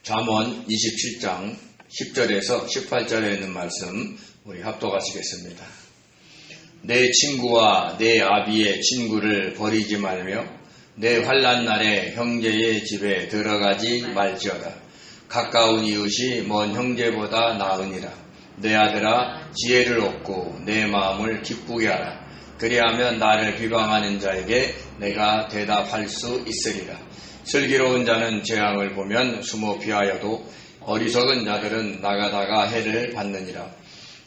잠언 27장 10절에서 18절에 있는 말씀 우리 합독하시겠습니다. 내 친구와 내 아비의 친구를 버리지 말며 내 환난 날에 형제의 집에 들어가지 말지어다. 가까운 이웃이 먼 형제보다 나으니라. 내 아들아 지혜를 얻고 내 마음을 기쁘게 하라. 그리하면 나를 비방하는 자에게 내가 대답할 수 있으리라. 슬기로운 자는 재앙을 보면 숨어 피하여도 어리석은 자들은 나가다가 해를 받느니라.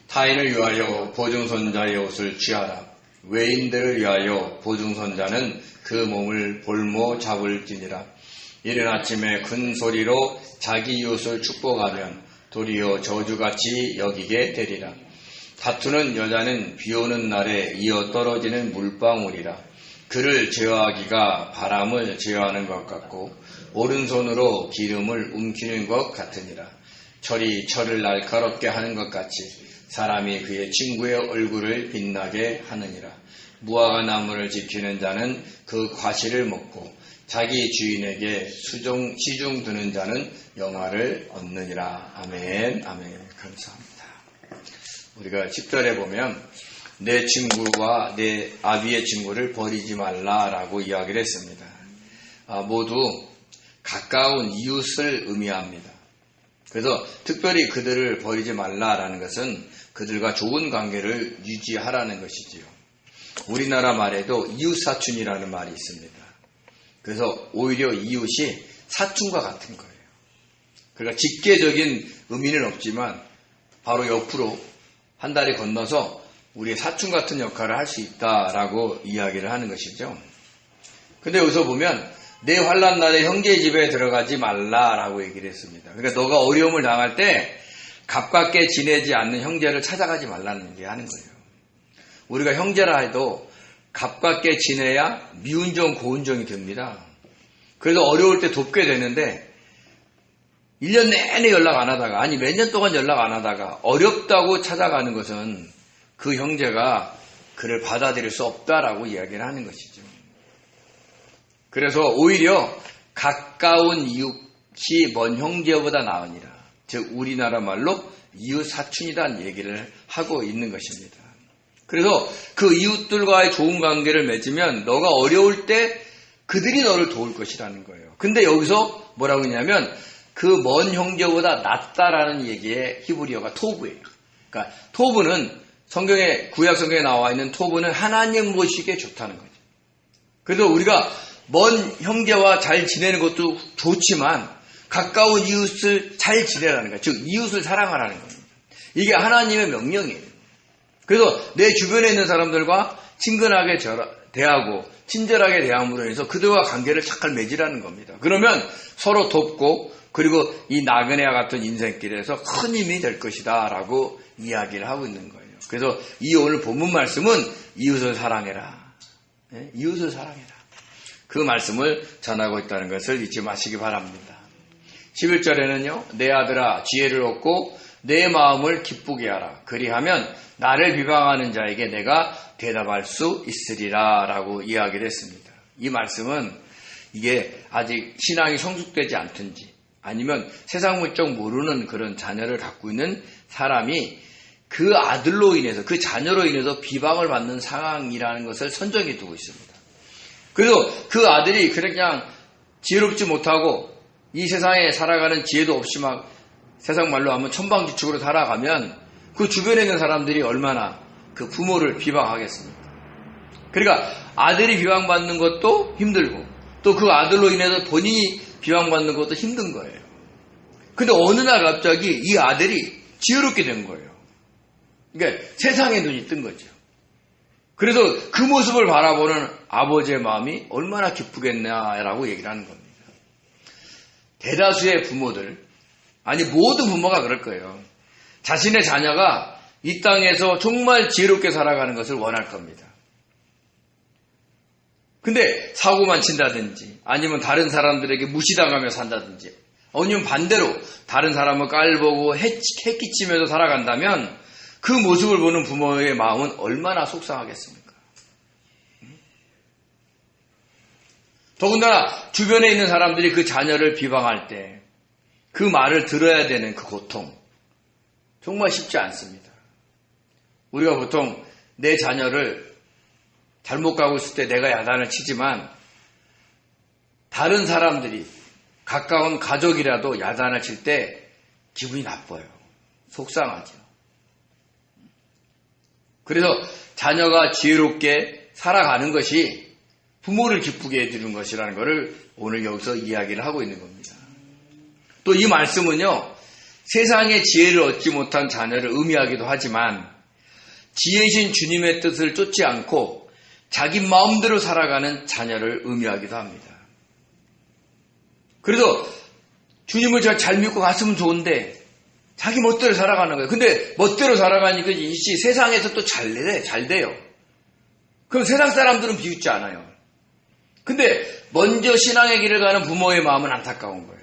타인을 위하여 보증선자의 옷을 취하라. 외인들을 위하여 보증선자는 그 몸을 볼모 잡을지니라. 이른 아침에 큰 소리로 자기 이웃을 축복하면 도리어 저주같이 여기게 되리라. 다투는 여자는 비오는 날에 이어 떨어지는 물방울이라. 그를 제어하기가 바람을 제어하는 것 같고 오른손으로 기름을 움키는 것 같으니라. 철이 철을 날카롭게 하는 것 같이 사람이 그의 친구의 얼굴을 빛나게 하느니라. 무화과 나무를 지키는 자는 그 과실을 먹고 자기 주인에게 시중 드는 자는 영화를 얻느니라. 아멘. 아멘. 감사합니다. 우리가 10절에 보면 내 친구와 내 아비의 친구를 버리지 말라라고 이야기를 했습니다. 모두 가까운 이웃을 의미합니다. 그래서 특별히 그들을 버리지 말라라는 것은 그들과 좋은 관계를 유지하라는 것이지요. 우리나라 말에도 이웃사촌이라는 말이 있습니다. 그래서 오히려 이웃이 사촌과 같은 거예요. 그러니까 직계적인 의미는 없지만 바로 옆으로 한 다리 건너서 우리의 사촌 같은 역할을 할 수 있다라고 이야기를 하는 것이죠. 근데 여기서 보면 내 환난 날에 형제의 집에 들어가지 말라라고 얘기를 했습니다. 그러니까 너가 어려움을 당할 때 가깝게 지내지 않는 형제를 찾아가지 말라는 얘기하는 거예요. 우리가 형제라 해도 가깝게 지내야 미운 정 고운 정이 됩니다. 그래서 어려울 때 돕게 되는데 1년 내내 연락 안 하다가 아니 몇 년 동안 연락 안 하다가 어렵다고 찾아가는 것은 그 형제가 그를 받아들일 수 없다라고 이야기를 하는 것이죠. 그래서 오히려 가까운 이웃이 먼 형제보다 나으니라. 즉 우리나라 말로 이웃 사촌이라는 얘기를 하고 있는 것입니다. 그래서 그 이웃들과의 좋은 관계를 맺으면 너가 어려울 때 그들이 너를 도울 것이라는 거예요. 근데 여기서 뭐라고 했냐면 그 먼 형제보다 낫다라는 얘기의 히브리어가 토브예요. 그러니까 토브는 구약 성경에 나와 있는 토브는 하나님 모시기에 좋다는 거죠. 그래서 우리가 먼 형제와 잘 지내는 것도 좋지만 가까운 이웃을 잘 지내라는 거예요. 즉 이웃을 사랑하라는 겁니다. 이게 하나님의 명령이에요. 그래서 내 주변에 있는 사람들과 친근하게 대하고 친절하게 대함으로 해서 그들과 관계를 잘 맺으라는 겁니다. 그러면 서로 돕고 그리고 이 나그네와 같은 인생길에서 큰 힘이 될 것이다 라고 이야기를 하고 있는 거예요. 그래서 이 오늘 본문 말씀은 이웃을 사랑해라. 네? 이웃을 사랑해라. 그 말씀을 전하고 있다는 것을 잊지 마시기 바랍니다. 11절에는요. 내 아들아 지혜를 얻고 내 마음을 기쁘게 하라. 그리하면 나를 비방하는 자에게 내가 대답할 수 있으리라 라고 이야기를 했습니다. 이 말씀은 이게 아직 신앙이 성숙되지 않든지 아니면 세상 물정 모르는 그런 자녀를 갖고 있는 사람이 그 아들로 인해서 그 자녀로 인해서 비방을 받는 상황이라는 것을 선정해 두고 있습니다. 그래서 그 아들이 그냥 지혜롭지 못하고 이 세상에 살아가는 지혜도 없이 막 세상 말로 하면 천방지축으로 살아가면 그 주변에 있는 사람들이 얼마나 그 부모를 비방하겠습니까? 그러니까 아들이 비방받는 것도 힘들고 또 그 아들로 인해서 본인이 비방받는 것도 힘든 거예요. 근데 어느 날 갑자기 이 아들이 지혜롭게 된 거예요. 그러니까 세상에 눈이 뜬 거죠. 그래서 그 모습을 바라보는 아버지의 마음이 얼마나 기쁘겠냐라고 얘기를 하는 겁니다. 대다수의 부모들, 아니 모든 부모가 그럴 거예요. 자신의 자녀가 이 땅에서 정말 지혜롭게 살아가는 것을 원할 겁니다. 근데 사고만 친다든지 아니면 다른 사람들에게 무시당하며 산다든지 아니면 반대로 다른 사람을 깔보고 해끼치면서 살아간다면 그 모습을 보는 부모의 마음은 얼마나 속상하겠습니까? 더군다나 주변에 있는 사람들이 그 자녀를 비방할 때 그 말을 들어야 되는 그 고통. 정말 쉽지 않습니다. 우리가 보통 내 자녀를 잘못 가고 있을 때 내가 야단을 치지만 다른 사람들이 가까운 가족이라도 야단을 칠 때 기분이 나빠요. 속상하죠. 그래서 자녀가 지혜롭게 살아가는 것이 부모를 기쁘게 해주는 것이라는 것을 오늘 여기서 이야기를 하고 있는 겁니다. 또 이 말씀은요, 세상의 지혜를 얻지 못한 자녀를 의미하기도 하지만 지혜이신 주님의 뜻을 쫓지 않고 자기 마음대로 살아가는 자녀를 의미하기도 합니다. 그래서 주님을 잘 믿고 갔으면 좋은데 자기 멋대로 살아가는 거예요. 근데 멋대로 살아가니까 이 세상에서 또 잘 돼요. 그럼 세상 사람들은 비웃지 않아요. 근데 먼저 신앙의 길을 가는 부모의 마음은 안타까운 거예요.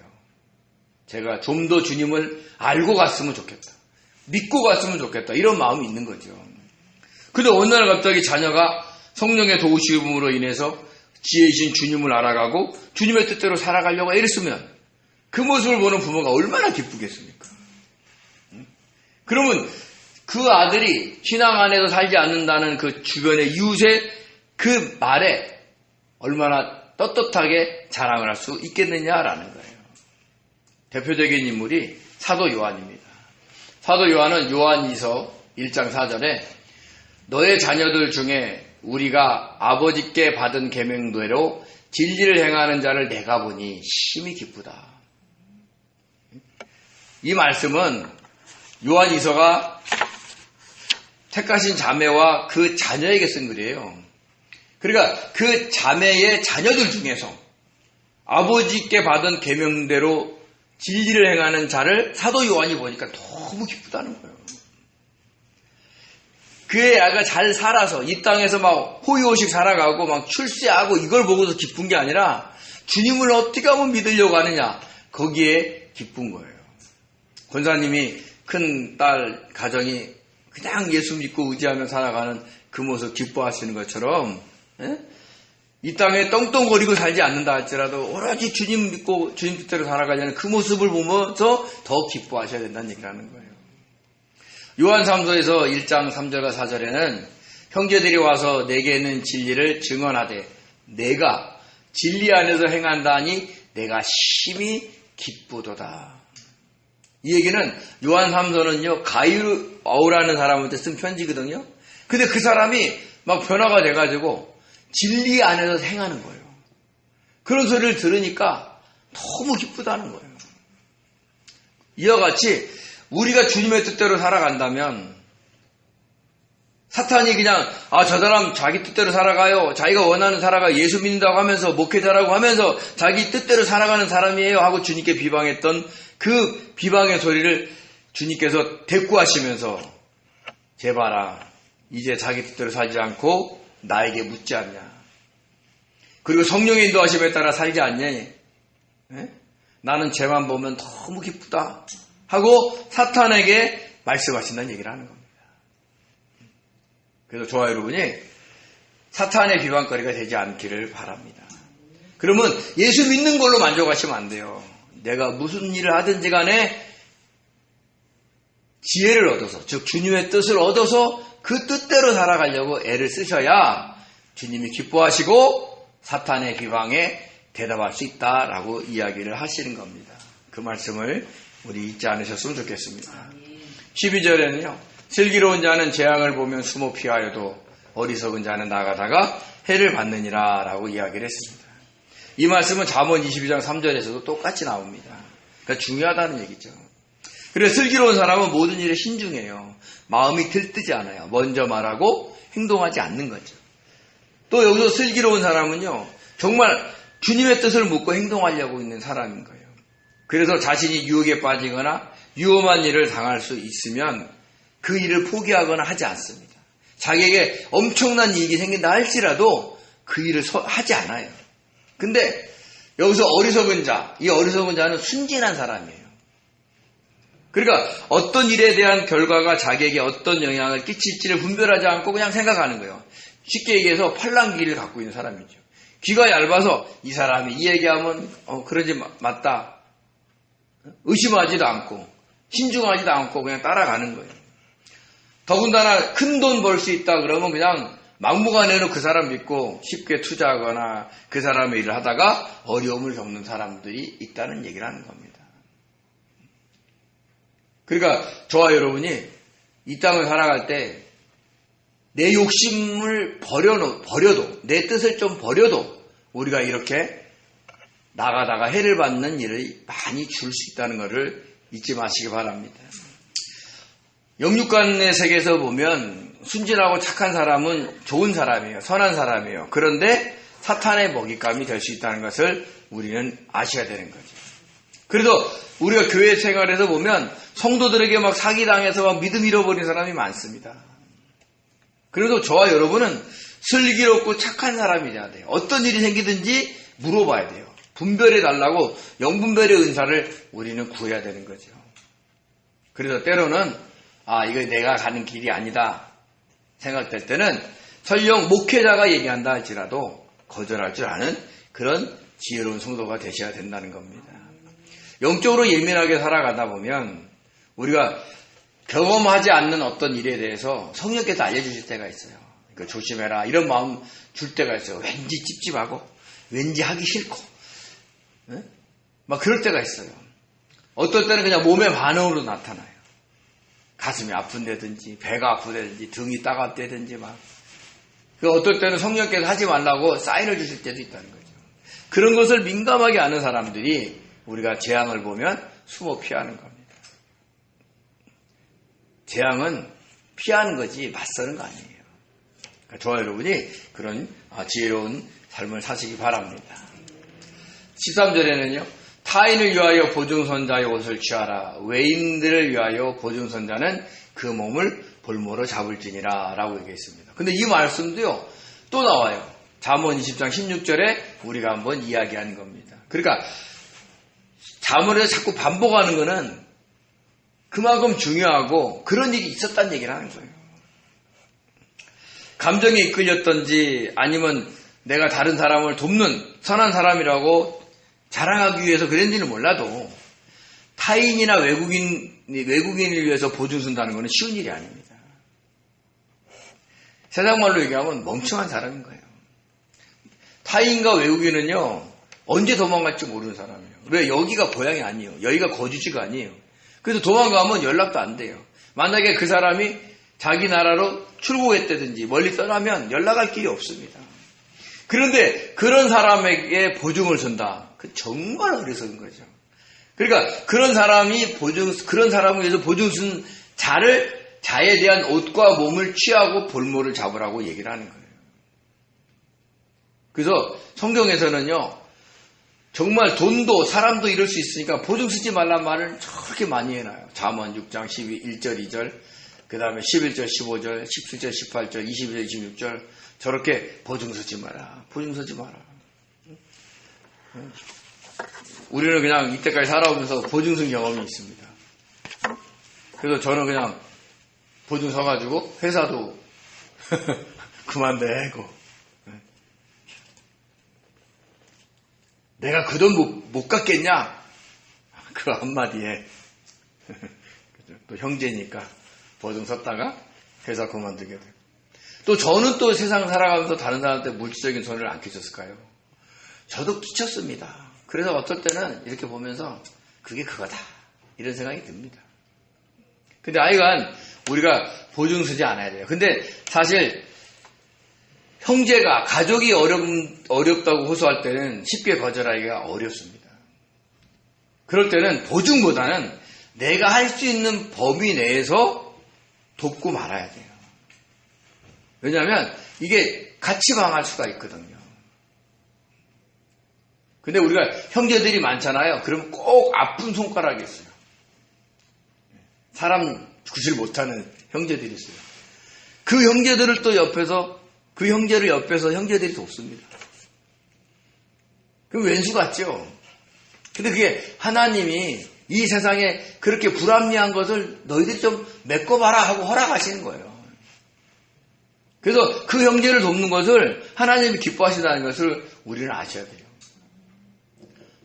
제가 좀 더 주님을 알고 갔으면 좋겠다. 믿고 갔으면 좋겠다. 이런 마음이 있는 거죠. 근데 어느 날 갑자기 자녀가 성령의 도우심으로 인해서 지혜이신 주님을 알아가고 주님의 뜻대로 살아가려고 애를 쓰면 그 모습을 보는 부모가 얼마나 기쁘겠습니까? 그러면 그 아들이 신앙 안에서 살지 않는다는 그 주변의 이웃의 그 말에 얼마나 떳떳하게 자랑을 할 수 있겠느냐라는 거예요. 대표적인 인물이 사도 요한입니다. 사도 요한은 요한이서 1장 4절에 너의 자녀들 중에 우리가 아버지께 받은 계명대로 진리를 행하는 자를 내가 보니 심히 기쁘다. 이 말씀은 요한이서가 택하신 자매와 그 자녀에게 쓴 글이에요. 그러니까 그 자매의 자녀들 중에서 아버지께 받은 계명대로 진리를 행하는 자를 사도 요한이 보니까 너무 기쁘다는 거예요. 그의 아가 잘 살아서 이 땅에서 막 호의호식 살아가고 막 출세하고 이걸 보고서 기쁜 게 아니라 주님을 어떻게 하면 믿으려고 하느냐, 거기에 기쁜 거예요. 권사님이 큰 딸 가정이 그냥 예수 믿고 의지하며 살아가는 그 모습 기뻐하시는 것처럼, 이 땅에 떵떵거리고 살지 않는다 할지라도 오로지 주님 믿고 주님 뜻대로 살아가려는 그 모습을 보면서 더 기뻐하셔야 된다는 얘기를 하는 거예요. 요한 3서에서 1장 3절과 4절에는 형제들이 와서 내게 있는 진리를 증언하되 내가 진리 안에서 행한다니 내가 심히 기쁘도다. 이 얘기는 요한 3서는요, 가이바오라는 사람한테 쓴 편지거든요. 근데 그 사람이 막 변화가 돼가지고 진리 안에서 행하는 거예요. 그런 소리를 들으니까 너무 기쁘다는 거예요. 이와 같이 우리가 주님의 뜻대로 살아간다면 사탄이 그냥 저 사람 자기 뜻대로 살아가요. 자기가 원하는 살아가 예수 믿는다고 하면서 목회자라고 하면서 자기 뜻대로 살아가는 사람이에요 하고 주님께 비방했던 그 비방의 소리를 주님께서 대꾸하시면서 제발아 이제 자기 뜻대로 살지 않고 나에게 묻지 않냐. 그리고 성령의 인도하심에 따라 살지 않냐. 나는 쟤만 보면 너무 기쁘다 하고 사탄에게 말씀하신다는 얘기를 하는 겁니다. 그래서 저와 여러분이 사탄의 비방거리가 되지 않기를 바랍니다. 그러면 예수 믿는 걸로 만족하시면 안 돼요. 내가 무슨 일을 하든지 간에 지혜를 얻어서, 즉 주님의 뜻을 얻어서 그 뜻대로 살아가려고 애를 쓰셔야 주님이 기뻐하시고 사탄의 비방에 대답할 수 있다라고 이야기를 하시는 겁니다. 그 말씀을 우리 잊지 않으셨으면 좋겠습니다. 12절에는요. 슬기로운 자는 재앙을 보면 숨어 피하여도 어리석은 자는 나가다가 해를 받느니라 라고 이야기를 했습니다. 이 말씀은 잠언 22장 3절에서도 똑같이 나옵니다. 그러니까 중요하다는 얘기죠. 그래서 슬기로운 사람은 모든 일에 신중해요. 마음이 들뜨지 않아요. 먼저 말하고 행동하지 않는 거죠. 또 여기서 슬기로운 사람은요. 정말 주님의 뜻을 묻고 행동하려고 있는 사람인 거예요. 그래서 자신이 유혹에 빠지거나 위험한 일을 당할 수 있으면 그 일을 포기하거나 하지 않습니다. 자기에게 엄청난 이익이 생긴다 할지라도 그 일을 하지 않아요. 근데 여기서 어리석은 자, 이 어리석은 자는 순진한 사람이에요. 그러니까 어떤 일에 대한 결과가 자기에게 어떤 영향을 끼칠지를 분별하지 않고 그냥 생각하는 거예요. 쉽게 얘기해서 팔랑귀를 갖고 있는 사람이죠. 귀가 얇아서 이 사람이 이 얘기하면 그러지 맞다. 의심하지도 않고 신중하지도 않고 그냥 따라가는 거예요. 더군다나 큰 돈 벌 수 있다 그러면 그냥 막무가내로 그 사람 믿고 쉽게 투자하거나 그 사람의 일을 하다가 어려움을 겪는 사람들이 있다는 얘기를 하는 겁니다. 그러니까 저와 여러분이 이 땅을 살아갈 때 내 욕심을 버려도 내 뜻을 좀 버려도 우리가 이렇게 나가다가 해를 받는 일을 많이 줄 수 있다는 것을 잊지 마시기 바랍니다. 영육간의 세계에서 보면 순진하고 착한 사람은 좋은 사람이에요. 선한 사람이에요. 그런데 사탄의 먹잇감이 될 수 있다는 것을 우리는 아셔야 되는 거죠. 그래도 우리가 교회 생활에서 보면 성도들에게 막 사기당해서 막 믿음 잃어버린 사람이 많습니다. 그래도 저와 여러분은 슬기롭고 착한 사람이 돼야 돼요. 어떤 일이 생기든지 물어봐야 돼요. 분별해 달라고 영분별의 은사를 우리는 구해야 되는 거죠. 그래서 때로는 이거 내가 가는 길이 아니다 생각될 때는 설령 목회자가 얘기한다 할지라도 거절할 줄 아는 그런 지혜로운 성도가 되셔야 된다는 겁니다. 영적으로 예민하게 살아가다 보면 우리가 경험하지 않는 어떤 일에 대해서 성령께서 알려주실 때가 있어요. 그러니까 조심해라 이런 마음 줄 때가 있어요. 왠지 찝찝하고 왠지 하기 싫고 막 그럴 때가 있어요. 어떨 때는 그냥 몸의 반응으로 나타나요. 가슴이 아픈데든지 배가 아프다든지 등이 따갑다든지 막. 어떨 때는 성령께서 하지 말라고 사인을 주실 때도 있다는 거죠. 그런 것을 민감하게 아는 사람들이 우리가 재앙을 보면 숨어 피하는 겁니다. 재앙은 피하는 거지 맞서는 거 아니에요. 그러니까 저와 여러분이 그런 지혜로운 삶을 사시기 바랍니다. 13절에는요. 타인을 위하여 보증선자의 옷을 취하라. 외인들을 위하여 보증선자는 그 몸을 볼모로 잡을지니라 라고 얘기했습니다. 근데 이 말씀도요. 또 나와요. 잠언 20장 16절에 우리가 한번 이야기하는 겁니다. 그러니까 잠언에서 자꾸 반복하는 거는 그만큼 중요하고 그런 일이 있었다는 얘기를 하는 거예요. 감정에 이끌렸던지 아니면 내가 다른 사람을 돕는 선한 사람이라고 자랑하기 위해서 그랬는지는 몰라도 타인이나 외국인을 위해서 보증 쓴다는 것은 쉬운 일이 아닙니다. 세상 말로 얘기하면 멍청한 사람인 거예요. 타인과 외국인은요 언제 도망갈지 모르는 사람이에요. 왜? 여기가 고향이 아니에요. 여기가 거주지가 아니에요. 그래서 도망가면 연락도 안 돼요. 만약에 그 사람이 자기 나라로 출국했다든지 멀리 떠나면 연락할 길이 없습니다. 그런데 그런 사람에게 보증을 선다. 그 정말 어리석은 거죠. 그러니까 그런 사람을 위해서 보증 쓴 자에 대한 옷과 몸을 취하고 볼모를 잡으라고 얘기를 하는 거예요. 그래서 성경에서는요, 정말 돈도 사람도 이럴 수 있으니까 보증 쓰지 말란 말을 저렇게 많이 해놔요. 잠언 6장 1절 2절 그 다음에 11절 15절 17절 18절 22절 26절 저렇게 보증 쓰지 마라. 보증 쓰지 마라. 우리는 그냥 이때까지 살아오면서 보증 쓴 경험이 있습니다. 그래서 저는 그냥 보증 서가지고 회사도 그만내고 내가 그 돈 못 갚겠냐? 그 한마디에 또 형제니까 보증 섰다가 회사 그만두게 돼요. 또 저는 또 세상 살아가면서 다른 사람한테 물질적인 손해를 안 끼쳤을까요? 저도 끼쳤습니다. 그래서 어떨 때는 이렇게 보면서 그게 그거다 이런 생각이 듭니다. 근데 하여간 우리가 보증 서지 않아야 돼요. 근데 사실 형제가 가족이 어렵다고 호소할 때는 쉽게 거절하기가 어렵습니다. 그럴 때는 보증보다는 내가 할 수 있는 범위 내에서 돕고 말아야 돼요. 왜냐하면 이게 같이 망할 수가 있거든요. 근데 우리가 형제들이 많잖아요. 그럼 꼭 아픈 손가락이 있어요. 사람 구실 못하는 형제들이 있어요. 그 형제들을 또 옆에서 그 형제를 옆에서 형제들이 돕습니다. 그럼 왼수 같죠? 근데 그게 하나님이 이 세상에 그렇게 불합리한 것을 너희들이 좀 메꿔봐라 하고 허락하시는 거예요. 그래서 그 형제를 돕는 것을 하나님이 기뻐하신다는 것을 우리는 아셔야 돼요.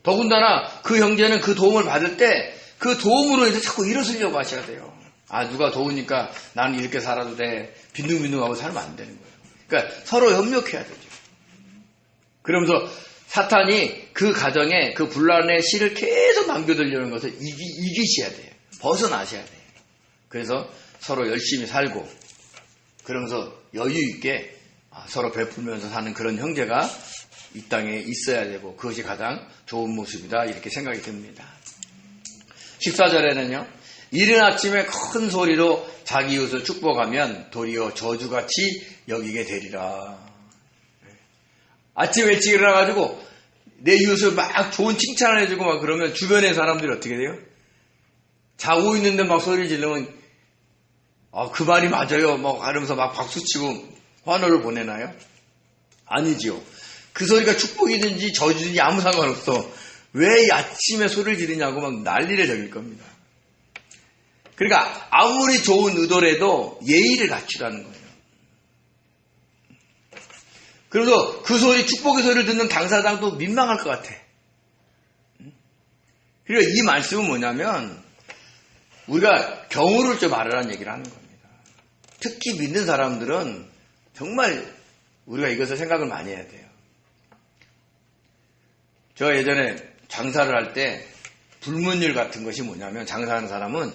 더군다나 그 형제는 그 도움을 받을 때 그 도움으로 해서 자꾸 일어서려고 하셔야 돼요. 아, 누가 도우니까 나는 이렇게 살아도 돼. 빈둥빈둥하고 살면 안 되는 거예요. 그러니까 서로 협력해야 되죠. 그러면서 사탄이 그 가정에 그 분란의 씨를 계속 남겨두려는 것을 이기셔야 돼요. 벗어나셔야 돼요. 그래서 서로 열심히 살고 그러면서 여유 있게 서로 베풀면서 사는 그런 형제가 이 땅에 있어야 되고 그것이 가장 좋은 모습이다 이렇게 생각이 듭니다. 14절에는요. 이른 아침에 큰 소리로 자기 이웃을 축복하면 도리어 저주같이 여기게 되리라. 아침에 일찍 일어나가지고 내 이웃을 막 좋은 칭찬을 해주고 막 그러면 주변의 사람들이 어떻게 돼요? 자고 있는데 막 소리를 지르면 그 말이 맞아요. 막 하면서 막 박수치고 환호를 보내나요? 아니지요. 그 소리가 축복이든지 저주든지 아무 상관없어. 왜 아침에 소리를 지르냐고 막 난리를 저길 겁니다. 그러니까 아무리 좋은 의도라도 예의를 갖추라는 거예요. 그래서 그 소리, 축복의 소리를 듣는 당사자도 민망할 것 같아. 그러니까 이 말씀은 뭐냐면 우리가 경우를 좀 알으라는 얘기를 하는 겁니다. 특히 믿는 사람들은 정말 우리가 이것을 생각을 많이 해야 돼요. 저 예전에 장사를 할 때 불문율 같은 것이 뭐냐면 장사하는 사람은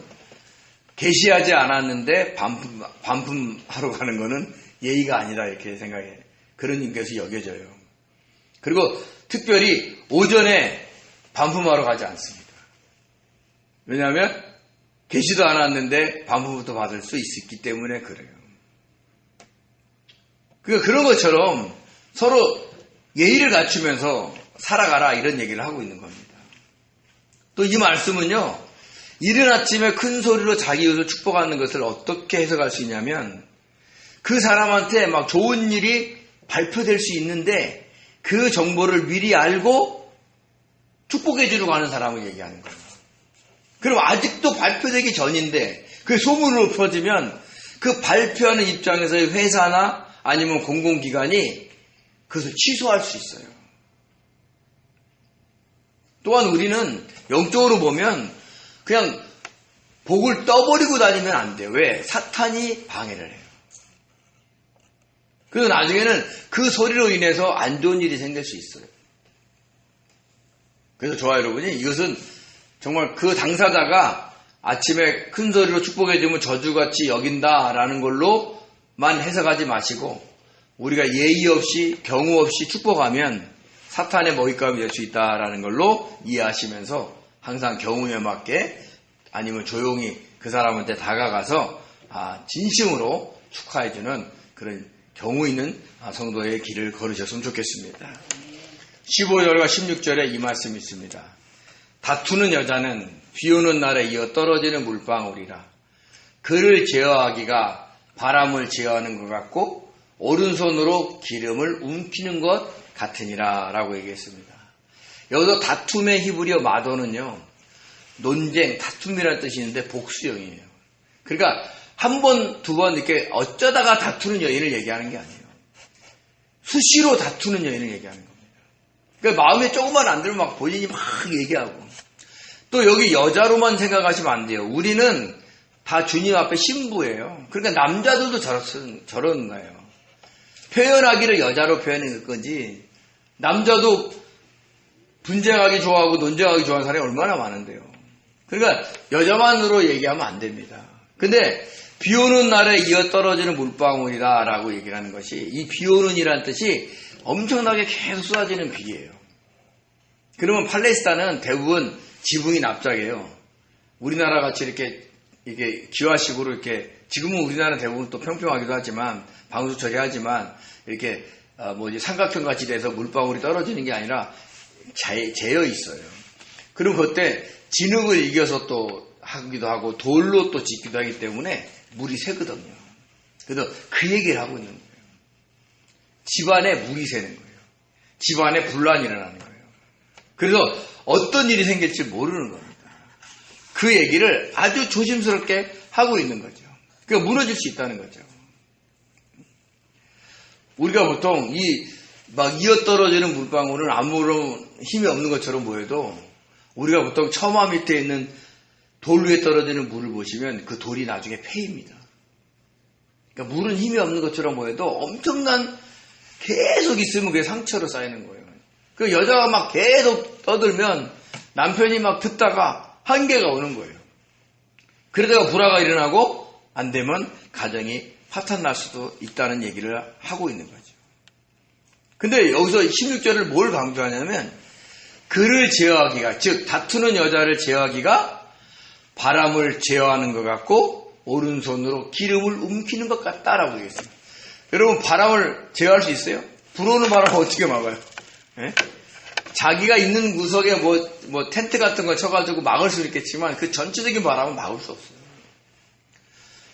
개시하지 않았는데 반품하러 가는 거는 예의가 아니다 이렇게 생각해. 그런 것이 여겨져요. 그리고 특별히 오전에 반품하러 가지 않습니다. 왜냐하면 개시도 않았는데 반품부터 받을 수 있기 때문에 그래요. 그러니까 그런 것처럼 서로 예의를 갖추면서 살아가라 이런 얘기를 하고 있는 겁니다. 또 이 말씀은요. 이른 아침에 큰 소리로 자기 이웃을 축복하는 것을 어떻게 해석할 수 있냐면 그 사람한테 막 좋은 일이 발표될 수 있는데 그 정보를 미리 알고 축복해 주려고 하는 사람을 얘기하는 거예요. 그럼 아직도 발표되기 전인데 그 소문으로 퍼지면 그 발표하는 입장에서의 회사나 아니면 공공기관이 그것을 취소할 수 있어요. 또한 우리는 영적으로 보면 그냥 복을 떠버리고 다니면 안 돼요. 왜? 사탄이 방해를 해요. 그래서 나중에는 그 소리로 인해서 안 좋은 일이 생길 수 있어요. 그래서 저와 여러분이 이것은 정말 그 당사자가 아침에 큰 소리로 축복해주면 저주같이 여긴다라는 걸로만 해석하지 마시고 우리가 예의 없이 경우 없이 축복하면 사탄의 먹잇감이 될 수 있다라는 걸로 이해하시면서 항상 경우에 맞게 아니면 조용히 그 사람한테 다가가서 진심으로 축하해주는 그런 경우 있는 성도의 길을 걸으셨으면 좋겠습니다. 15절과 16절에 이 말씀이 있습니다. 다투는 여자는 비 오는 날에 이어 떨어지는 물방울이라. 그를 제어하기가 바람을 제어하는 것 같고 오른손으로 기름을 움키는 것 같으니라 라고 얘기했습니다. 여기서 다툼의 히브리어 마도는요. 논쟁, 다툼이라는 뜻이 있는데 복수형이에요. 그러니까 한 번, 두 번 이렇게 어쩌다가 다투는 여인을 얘기하는 게 아니에요. 수시로 다투는 여인을 얘기하는 겁니다. 그러니까 마음에 조금만 안 들면 막 본인이 막 얘기하고 또 여기 여자로만 생각하시면 안 돼요. 우리는 다 주님 앞에 신부예요. 그러니까 남자들도 저런 거예요. 표현하기를 여자로 표현한 거지 남자도 분쟁하기 좋아하고 논쟁하기 좋아하는 사람이 얼마나 많은데요. 그러니까 여자만으로 얘기하면 안 됩니다. 근데 비 오는 날에 이어 떨어지는 물방울이다 라고 얘기를 하는 것이 이 비 오는 이란 뜻이 엄청나게 계속 쏟아지는 비예요. 그러면 팔레스타인은 대부분 지붕이 납작해요. 우리나라 같이 이렇게 기와식으로 이렇게 지금은 우리나라는 대부분 또 평평하기도 하지만 방수 처리하지만 이렇게 삼각형 같이 돼서 물방울이 떨어지는 게 아니라 재어 있어요. 그럼 그때 진흙을 이겨서 또 하기도 하고 돌로 또 짓기도 하기 때문에 물이 새거든요. 그래서 그 얘기를 하고 있는 거예요. 집안에 물이 새는 거예요. 집안에 분란이 일어나는 거예요. 그래서 어떤 일이 생길지 모르는 겁니다. 그 얘기를 아주 조심스럽게 하고 있는 거죠. 그러니까 무너질 수 있다는 거죠. 우리가 보통 이 막 이어떨어지는 물방울은 아무런 힘이 없는 것처럼 보여도 우리가 보통 처마 밑에 있는 돌 위에 떨어지는 물을 보시면 그 돌이 나중에 패입니다. 그러니까 물은 힘이 없는 것처럼 보여도 엄청난 계속 있으면 그게 상처로 쌓이는 거예요. 그 여자가 막 계속 떠들면 남편이 막 듣다가 한계가 오는 거예요. 그러다가 불화가 일어나고 안 되면 가정이 파탄 날 수도 있다는 얘기를 하고 있는 거죠. 근데 여기서 16절을 뭘 강조하냐면 그를 제어하기가, 즉 다투는 여자를 제어하기가 바람을 제어하는 것 같고 오른손으로 기름을 움키는 것 같다라고 얘기했어요. 여러분 바람을 제어할 수 있어요? 불어오는 바람을 어떻게 막아요? 예? 자기가 있는 구석에 뭐 텐트 같은 거 쳐가지고 막을 수 있겠지만 그 전체적인 바람은 막을 수 없어요.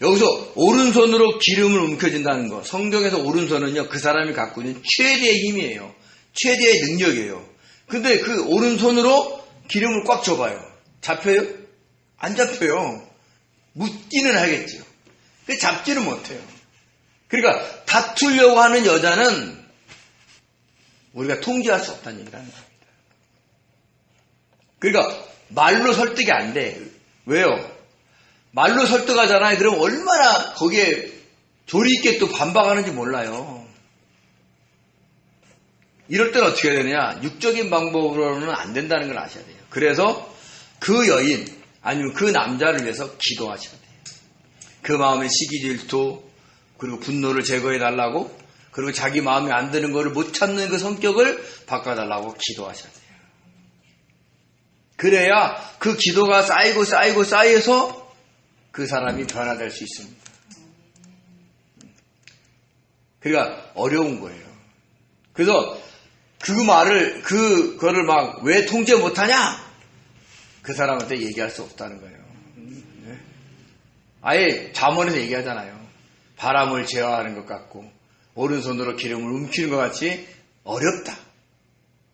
여기서 오른손으로 기름을 움켜진다는 거. 성경에서 오른손은요, 그 사람이 갖고 있는 최대의 힘이에요. 최대의 능력이에요. 근데 그 오른손으로 기름을 꽉 줘봐요. 잡혀요? 안 잡혀요. 묻기는 하겠죠. 근데 잡지는 못해요. 그러니까 다투려고 하는 여자는 우리가 통제할 수 없다는 얘기를 하는 겁니다. 그러니까 말로 설득이 안 돼. 왜요? 말로 설득하잖아요. 그럼 얼마나 거기에 조리 있게 또 반박하는지 몰라요. 이럴 때는 어떻게 해야 되느냐? 육적인 방법으로는 안 된다는 걸 아셔야 돼요. 그래서 그 여인 아니면 그 남자를 위해서 기도하셔야 돼요. 그 마음의 시기 질투 그리고 분노를 제거해 달라고, 그리고 자기 마음에 안 드는 거를 못 참는 그 성격을 바꿔달라고 기도하셔야 돼요. 그래야 그 기도가 쌓여서 그 사람이 변화될 수 있습니다. 그러니까 어려운 거예요. 그래서 그거를 막 왜 통제 못하냐? 그 사람한테 얘기할 수 없다는 거예요. 아예 잠언에서 얘기하잖아요. 바람을 제어하는 것 같고 오른손으로 기름을 움키는 것 같이 어렵다.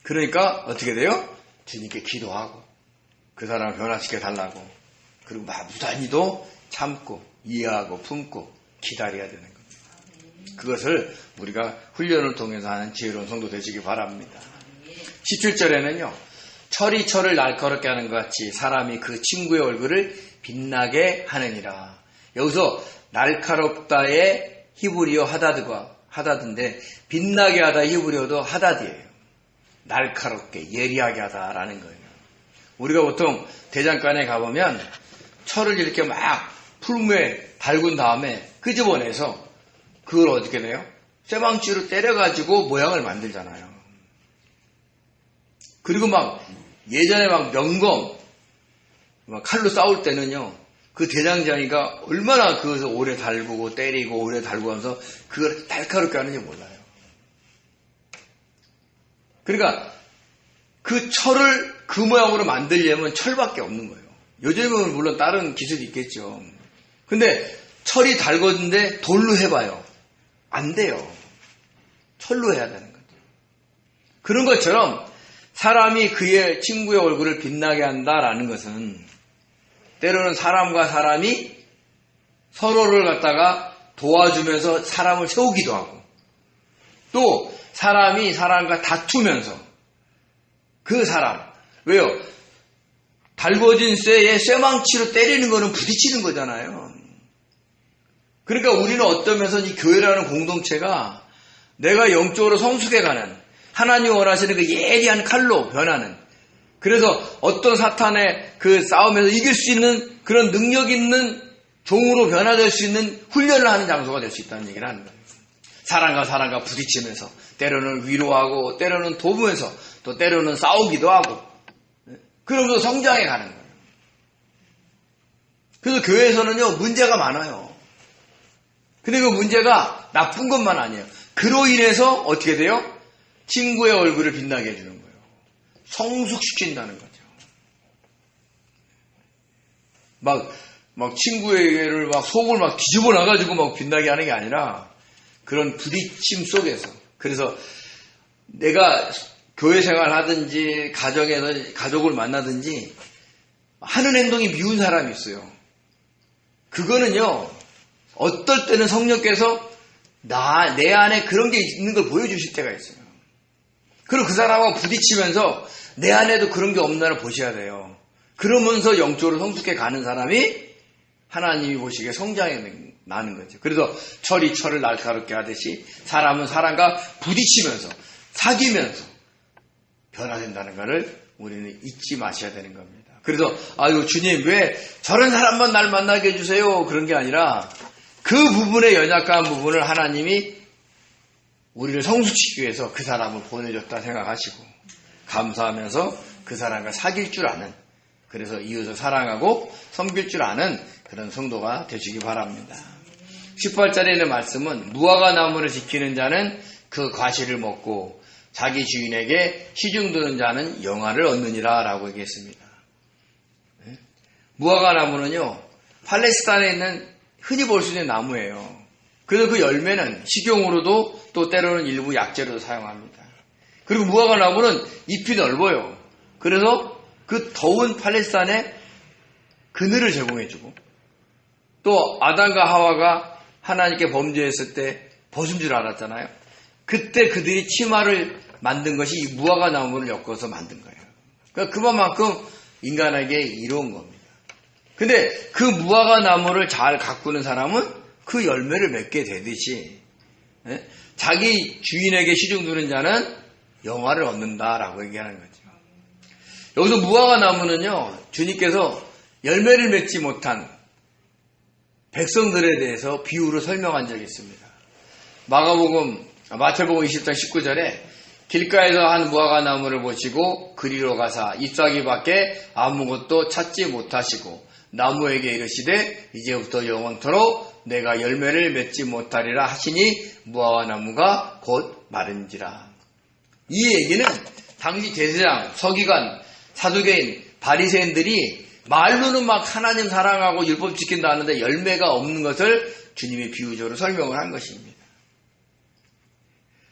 그러니까 어떻게 돼요? 주님께 기도하고 그 사람을 변화시켜 달라고, 그리고 무단히도 참고 이해하고 품고 기다려야 되는 겁니다. 그것을 우리가 훈련을 통해서 하는 지혜로운 성도 되시기 바랍니다. 17절에는요. 철이 철을 날카롭게 하는 것 같이 사람이 그 친구의 얼굴을 빛나게 하느니라. 여기서 날카롭다의 히브리어 하다드인데 빛나게 하다 히브리어도 하다드예요. 날카롭게 예리하게 하다라는 거예요. 우리가 보통 대장간에 가보면 철을 이렇게 막 풀무에 달군 다음에 끄집어내서 그걸 어떻게 해요? 쇠망치로 때려가지고 모양을 만들잖아요. 그리고 예전에 명검 칼로 싸울 때는요, 그 대장장이가 얼마나 그것을 오래 달구고 때리고 오래 달고 하면서 그걸 날카롭게 하는지 몰라요. 그러니까 그 철을 그 모양으로 만들려면 철밖에 없는 거예요. 요즘은 물론 다른 기술이 있겠죠. 근데 철이 달궜는데 돌로 해봐요. 안 돼요. 철로 해야 되는 거죠. 그런 것처럼 사람이 그의 친구의 얼굴을 빛나게 한다라는 것은 때로는 사람과 사람이 서로를 갖다가 도와주면서 사람을 세우기도 하고, 또 사람이 사람과 다투면서 그 사람, 왜요? 달궈진 쇠에 쇠망치로 때리는 거는 부딪히는 거잖아요. 그러니까 우리는 어떤 면에서 이 교회라는 공동체가 내가 영적으로 성숙해가는, 하나님 원하시는 그 예리한 칼로 변하는, 그래서 어떤 사탄의 그 싸움에서 이길 수 있는 그런 능력 있는 종으로 변화될 수 있는 훈련을 하는 장소가 될 수 있다는 얘기를 하는 거예요. 사람과 부딪히면서 때로는 위로하고 때로는 도우면서 또 때로는 싸우기도 하고, 그러면서 성장해 가는 거예요. 그래서 교회에서는요, 문제가 많아요. 근데 그 문제가 나쁜 것만 아니에요. 그로 인해서 어떻게 돼요? 친구의 얼굴을 빛나게 해주는 거예요. 성숙시킨다는 거죠. 친구에게를 속을 뒤집어 놔가지고 빛나게 하는 게 아니라 그런 부딪힘 속에서. 그래서 내가 교회 생활 하든지 가정에서 가족을 만나든지 하는 행동이 미운 사람이 있어요. 그거는요, 어떨 때는 성령께서 내 안에 그런 게 있는 걸 보여주실 때가 있어요. 그리고 그 사람하고 부딪히면서 내 안에도 그런 게 없나를 보셔야 돼요. 그러면서 영적으로 성숙해 가는 사람이 하나님이 보시기에 성장해 나는 거죠. 그래서 철이 철을 날카롭게 하듯이 사람은 사람과 부딪히면서 사귀면서 변화된다는 것을 우리는 잊지 마셔야 되는 겁니다. 그래서 아유 주님 왜 저런 사람만 날 만나게 해주세요. 그런 게 아니라 그 부분의 연약한 부분을 하나님이 우리를 성숙시키기 위해서 그 사람을 보내줬다 생각하시고 감사하면서 그 사람과 사귈 줄 아는, 그래서 이웃을 사랑하고 섬길 줄 아는 그런 성도가 되시기 바랍니다. 18절에 있는 말씀은 무화과 나무를 지키는 자는 그 과실을 먹고 자기 주인에게 시중 드는 자는 영화를 얻느니라 라고 얘기했습니다. 무화과 나무는요, 팔레스타인에 있는 흔히 볼 수 있는 나무예요. 그래서 그 열매는 식용으로도 또 때로는 일부 약재로도 사용합니다. 그리고 무화과 나무는 잎이 넓어요. 그래서 그 더운 팔레스타인에 그늘을 제공해주고, 또 아담과 하와가 하나님께 범죄했을 때 벗은 줄 알았잖아요. 그때 그들이 치마를 만든 것이 이 무화과 나무를 엮어서 만든 거예요. 그러니까 그만큼 인간에게 이로운 겁니다. 근데 그 무화과 나무를 잘 가꾸는 사람은 그 열매를 맺게 되듯이 자기 주인에게 시중 두는 자는 영화를 얻는다라고 얘기하는 거죠. 여기서 무화과 나무는요, 주님께서 열매를 맺지 못한 백성들에 대해서 비유로 설명한 적이 있습니다. 마태복음 20장 19절에 길가에서 한 무화과 나무를 보시고 그리로 가사 잎사귀 밖에 아무것도 찾지 못하시고 나무에게 이르시되 이제부터 영원토록 내가 열매를 맺지 못하리라 하시니 무화과 나무가 곧 마른지라. 이 얘기는 당시 제사장, 서기관, 사두개인, 바리새인들이 말로는 막 하나님 사랑하고 율법 지킨다 하는데 열매가 없는 것을 주님이 비유적으로 설명을 한 것입니다.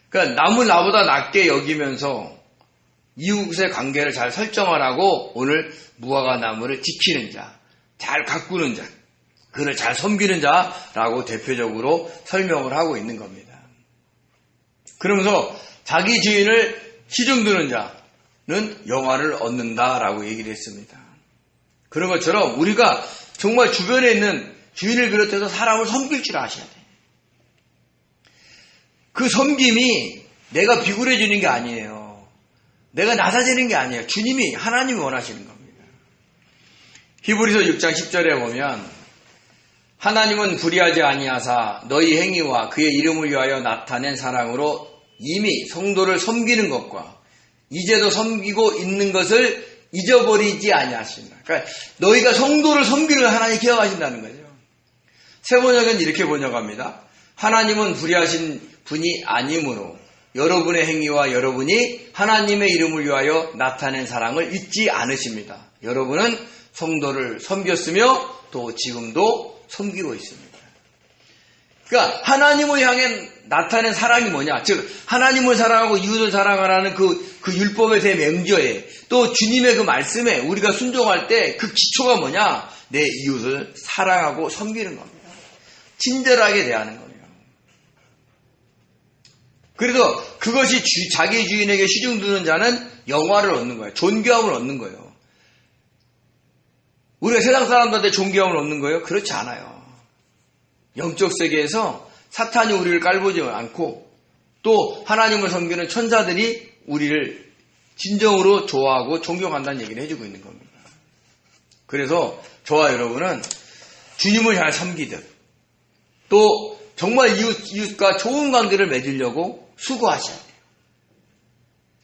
그러니까 남을 나보다 낮게 여기면서 이웃의 관계를 잘 설정하라고 오늘 무화과 나무를 지키는 자, 잘 가꾸는 자, 그를 잘 섬기는 자라고 대표적으로 설명을 하고 있는 겁니다. 그러면서 자기 주인을 시중드는 자는 영화를 얻는다라고 얘기를 했습니다. 그런 것처럼 우리가 정말 주변에 있는 주인을 비롯해서 사람을 섬길 줄 아셔야 돼요. 그 섬김이 내가 비굴해지는 게 아니에요. 내가 낮아지는 게 아니에요. 주님이, 하나님이 원하시는 겁니다. 히브리서 6장 10절에 보면 하나님은 불의하지 아니하사 너희 행위와 그의 이름을 위하여 나타낸 사랑으로 이미 성도를 섬기는 것과 이제도 섬기고 있는 것을 잊어버리지 아니하신다. 그러니까 너희가 성도를 섬기는 걸 하나님이 기억하신다는 거죠. 새 번역은 이렇게 번역합니다. 하나님은 불의하신 분이 아니므로 여러분의 행위와 여러분이 하나님의 이름을 위하여 나타낸 사랑을 잊지 않으십니다. 여러분은 성도를 섬겼으며 또 지금도 섬기고 있습니다. 그러니까 하나님을 향해 나타낸 사랑이 뭐냐? 즉 하나님을 사랑하고 이웃을 사랑하라는 그 율법의 대명제에 또 주님의 그 말씀에 우리가 순종할 때 그 기초가 뭐냐? 내 이웃을 사랑하고 섬기는 겁니다. 친절하게 대하는 겁니다. 그래서 그것이 자기 주인에게 시중 두는 자는 영화를 얻는 거예요. 존귀함을 얻는 거예요. 우리가 세상 사람들한테 존귀함을 얻는 거예요? 그렇지 않아요. 영적 세계에서 사탄이 우리를 깔보지 않고 또 하나님을 섬기는 천사들이 우리를 진정으로 좋아하고 존경한다는 얘기를 해주고 있는 겁니다. 그래서 저와 여러분은 주님을 잘 섬기듯 또 정말 이웃과 좋은 관계를 맺으려고 수고하셔야 돼요.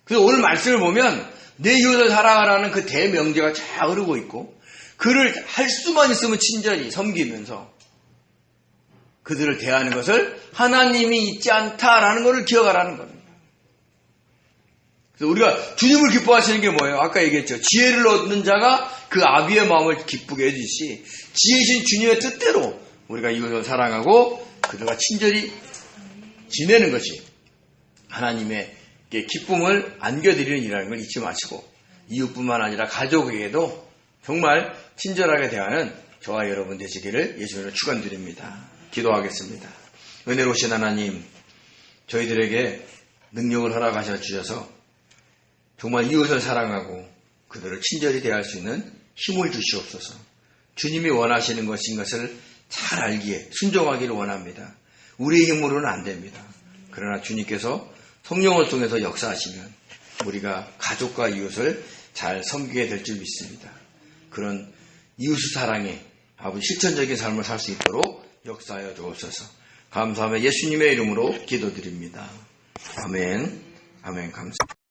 그래서 오늘 말씀을 보면 내 이웃을 사랑하라는 그 대명제가 쫙 흐르고 있고 그를 할 수만 있으면 친절히 섬기면서 그들을 대하는 것을 하나님이 잊지 않다라는 것을 기억하라는 겁니다. 그래서 우리가 주님을 기뻐하시는 게 뭐예요? 아까 얘기했죠. 지혜를 얻는 자가 그 아비의 마음을 기쁘게 해주시 지혜신 주님의 뜻대로 우리가 이웃을 사랑하고 그들과 친절히 지내는 것이 하나님의 기쁨을 안겨드리는 일이라는 걸 잊지 마시고 이웃뿐만 아니라 가족에게도 정말 친절하게 대하는 저와 여러분 되시기를 예수님으로 축원드립니다. 기도하겠습니다. 은혜로우신 하나님, 저희들에게 능력을 허락하셔 주셔서 정말 이웃을 사랑하고 그들을 친절히 대할 수 있는 힘을 주시옵소서. 주님이 원하시는 것인 것을 잘 알기에 순종하기를 원합니다. 우리의 힘으로는 안 됩니다. 그러나 주님께서 성령을 통해서 역사하시면 우리가 가족과 이웃을 잘 섬기게 될 줄 믿습니다. 그런 이웃 사랑의 아버지 실천적인 삶을 살 수 있도록 역사하여 주옵소서. 감사하며 예수님의 이름으로 기도드립니다. 아멘. 아멘. 감사합니다.